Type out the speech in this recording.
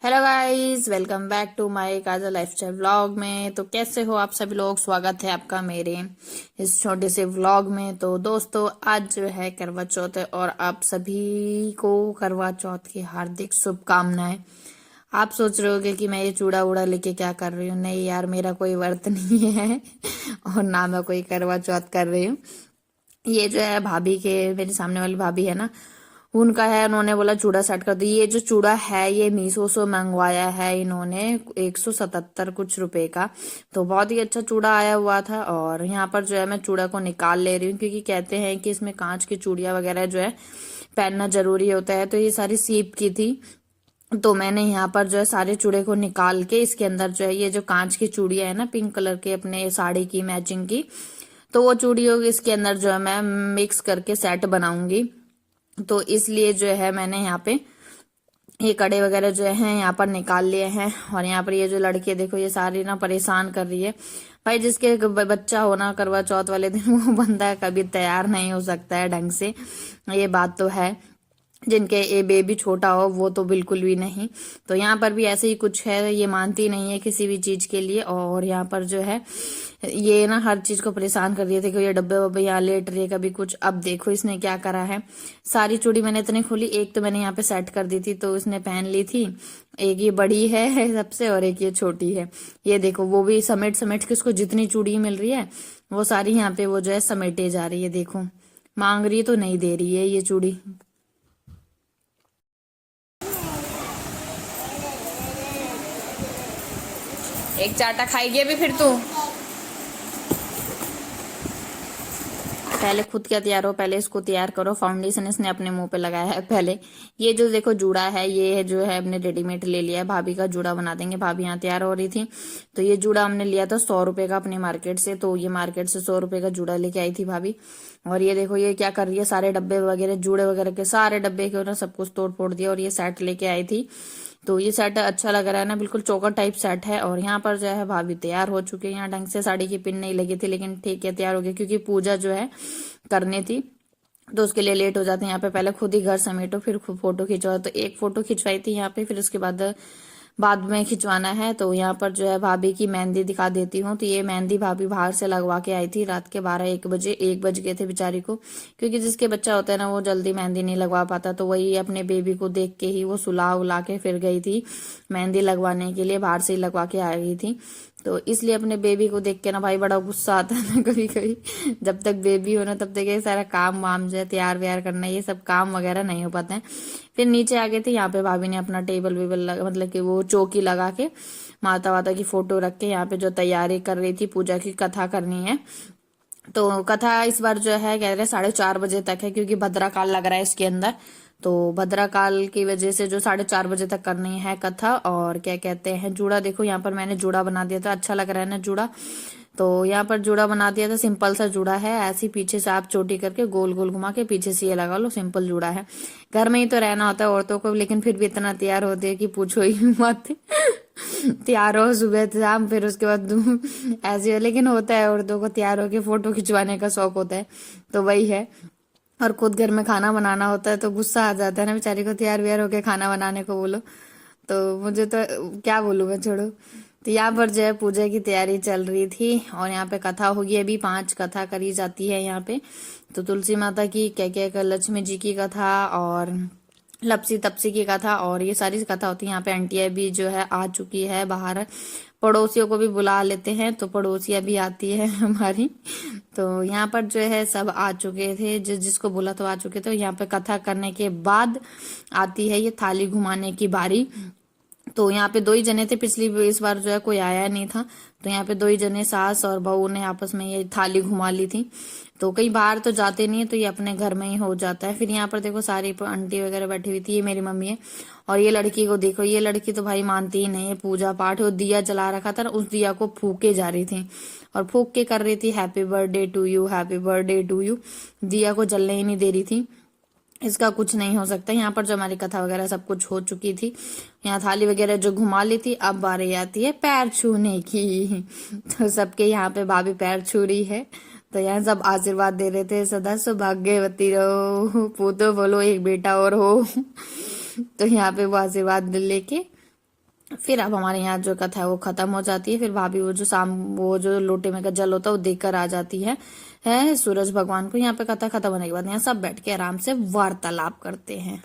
Hello guys, welcome back to my Kajal lifestyle vlog में। तो कैसे हो आप सभी लोग? स्वागत है आपका मेरे इस छोटे से व्लॉग में। तो दोस्तों, आज जो है करवा चौथ है और आप सभी को करवा चौथ की हार्दिक शुभकामनाएं। आप सोच रहे होगे कि मैं ये चूड़ा उड़ा लेके क्या कर रही हूँ। नहीं यार, मेरा कोई व्रत नहीं है और ना मैं कोई करवा चौथ कर रही हूँ। ये जो है भाभी के, मेरी सामने वाली भाभी है ना, उनका है। उन्होंने बोला चूड़ा सेट कर दो। ये जो चूड़ा है ये मीशो से मंगवाया है इन्होंने 177 कुछ रुपए का। तो बहुत ही अच्छा चूड़ा आया हुआ था। और यहाँ पर जो है मैं चूड़ा को निकाल ले रही हूँ, क्योंकि कहते हैं कि इसमें कांच की चूड़ियां वगैरह जो है पहनना जरूरी होता है। तो ये सारी सीप की थी। तो मैंने यहाँ पर जो है सारे चूड़े को निकाल के इसके अंदर जो है ये जो कांच की चूड़ियां है ना, पिंक कलर के, अपने साड़ी की मैचिंग की, तो वो चूड़ियों के इसके अंदर जो है मैं मिक्स करके सेट बनाऊंगी। तो इसलिए जो है मैंने यहाँ पे ये कड़े वगैरह जो है यहाँ पर निकाल लिए हैं। और यहाँ पर ये जो लड़की है, देखो ये सारी ना परेशान कर रही है। भाई जिसके बच्चा होना करवा चौथ वाले दिन, वो बंदा कभी तैयार नहीं हो सकता है ढंग से, ये बात तो है। जिनके ये बेबी छोटा हो वो तो बिल्कुल भी नहीं। तो यहाँ पर भी ऐसे ही कुछ है, ये मानती नहीं है किसी भी चीज के लिए। और यहाँ पर जो है ये ना हर चीज को परेशान कर दिए थे कि ये डब्बे वब्बे यहाँ लेट रही है, कभी कुछ। अब देखो इसने क्या करा है, सारी चूड़ी मैंने इतनी खोली, एक तो मैंने यहाँ पे सेट कर दी थी तो इसने पहन ली थी। एक ये बड़ी है सबसे और एक ये छोटी है। ये देखो वो भी समेट समेट के उसको जितनी चूड़ी मिल रही है वो सारी यहाँ पे वो जो है समेटे जा रही है। देखो मांग रही है तो नहीं दे रही है ये चूड़ी। एक चाटा खाएगी अभी फिर तू। पहले खुद क्या तैयार हो, पहले इसको तैयार करो। फाउंडेशन इसने अपने मुंह पे लगाया है पहले। ये जो देखो जूड़ा है, ये है जो है हमने रेडीमेड ले लिया है। भाभी का जूड़ा बना देंगे, भाभी यहाँ तैयार हो रही थी। तो ये जूड़ा हमने लिया था 100 रुपए का अपनी मार्केट से। तो ये मार्केट से 100 रुपए का जूड़ा लेके आई थी भाभी। और ये देखो ये क्या कर रही है, सारे डब्बे वगैरह जूड़े वगैरह के सारे डब्बे के ना सब कुछ तोड़ फोड़ दिया और ये सेट लेके आई थी। तो ये सेट अच्छा लग रहा है ना, बिल्कुल चोकर टाइप सेट है। और यहाँ पर जो है भाभी तैयार हो चुके हैं। यहाँ ढंग से साड़ी की पिन नहीं लगी थी, लेकिन ठीक है तैयार हो गई, क्योंकि पूजा जो है करनी थी तो उसके लिए लेट हो जाते हैं। यहाँ पे पहले खुद ही घर समेटो फिर खुद फोटो खिंचवाओ। तो एक फोटो खिंचवाई थी यहाँ पे, फिर उसके बाद में खिंचवाना है। तो यहाँ पर जो है भाभी की मेहंदी दिखा देती हूँ। तो ये मेहंदी भाभी बाहर से लगवा के आई थी रात के 12-1 बजे, 1 बज गए थे बेचारी को, क्योंकि जिसके बच्चा होता है ना वो जल्दी मेहंदी नहीं लगवा पाता। तो वही अपने बेबी को देख के ही वो सुला उला के फिर गई थी मेहंदी लगवाने के लिए, बाहर से ही लगवा के आ गई थी। तो इसलिए अपने बेबी को देख के ना भाई बड़ा गुस्सा आता है ना कभी कभी। जब तक बेबी हो ना तब तक ये सारा काम वाम जो है तैयार व्यार करना, ये सब काम वगैरह नहीं हो पाते हैं। फिर नीचे आ गए थे। यहाँ पे भाभी ने अपना टेबल वेबल लगा, मतलब कि वो चौकी लगा के माता वाता की फोटो रख के यहाँ पे जो तैयारी कर रही थी, पूजा की कथा करनी है। तो कथा इस बार जो है कह रहे 4:30 बजे तक है, क्योंकि भद्रा काल लग रहा है इसके अंदर। तो भद्रा काल की वजह से जो 4:30 बजे तक करनी है कथा। और क्या कहते हैं, जूड़ा देखो यहाँ पर मैंने जूड़ा बना दिया था। अच्छा लग रहा है ना जूड़ा? तो यहाँ पर जूड़ा बना दिया था, सिंपल सा जूड़ा है। ऐसे ही पीछे से आप चोटी करके गोल गोल घुमा के पीछे से ये लगा लो, सिंपल जूड़ा है। घर में ही तो रहना होता है औरतों को, लेकिन फिर भी इतना तैयार होते है कि पूछो ही मत। तैयार हो सुबह शाम, फिर उसके बाद ऐसे हो। लेकिन होता है औरतों को तैयार होके फोटो खिंचवाने का शौक होता है, तो वही है। और खुद घर में खाना बनाना होता है तो गुस्सा आ जाता है ना बेचारी को, तैयार व्यार होके खाना बनाने को बोलो। तो मुझे तो क्या बोलूं मैं, छोड़ो। तो यहाँ पर जो है पूजा की तैयारी चल रही थी और यहाँ पे कथा होगी। अभी 5 कथा करी जाती है यहाँ पे। तो तुलसी माता की, क्या क्या, लक्ष्मी जी की कथा और लपसी तपसी की कथा, और ये सारी कथा होती है। यहाँ पे आंटिया भी जो है आ चुकी है बाहर। पड़ोसियों को भी बुला लेते हैं, तो पड़ोसियां भी आती है हमारी। तो यहाँ पर जो है सब आ चुके थे, जिसको बोला तो आ चुके थे। यहाँ पे कथा करने के बाद आती है ये थाली घुमाने की बारी। तो यहाँ पे 2 ही जने थे, इस बार जो है कोई आया नहीं था। तो यहाँ पे 2 ही जने, सास और बहू ने आपस में ये थाली घुमा ली थी। तो कहीं बाहर तो जाते नहीं है, तो ये अपने घर में ही हो जाता है। फिर यहाँ पर देखो सारी आंटी वगैरह बैठी हुई थी, ये मेरी मम्मी है। और ये लड़की को देखो, ये लड़की तो भाई मानती ही नहीं है पूजा पाठ। वो दिया जला रखा था ना, उस दिया को फूके जा रही थी और फूक के कर रही थी happy birthday to you, happy birthday to you. दिया को जलने ही नहीं दे रही थी। इसका कुछ नहीं हो सकता। यहाँ पर जो हमारी कथा वगैरह सब कुछ हो चुकी थी, यहाँ थाली वगैरह जो घुमा ली थी, अब बारी आती है पैर छूने की। तो सबके यहाँ पे भाभी पैर छू रही है। तो यहाँ सब आशीर्वाद दे रहे थे, सदा सौभाग्यवती रहो, पूतो बोलो एक बेटा और हो। तो यहाँ पे वो आशीर्वाद लेके फिर अब हमारे यहाँ जो कथा है वो खत्म हो जाती है। फिर भाभी वो जो लोटे में का जल होता है वो देकर आ जाती है सूरज भगवान को। यहाँ पे कथा खत्म होने के बाद यहाँ सब बैठ के आराम से वार्तालाप करते हैं।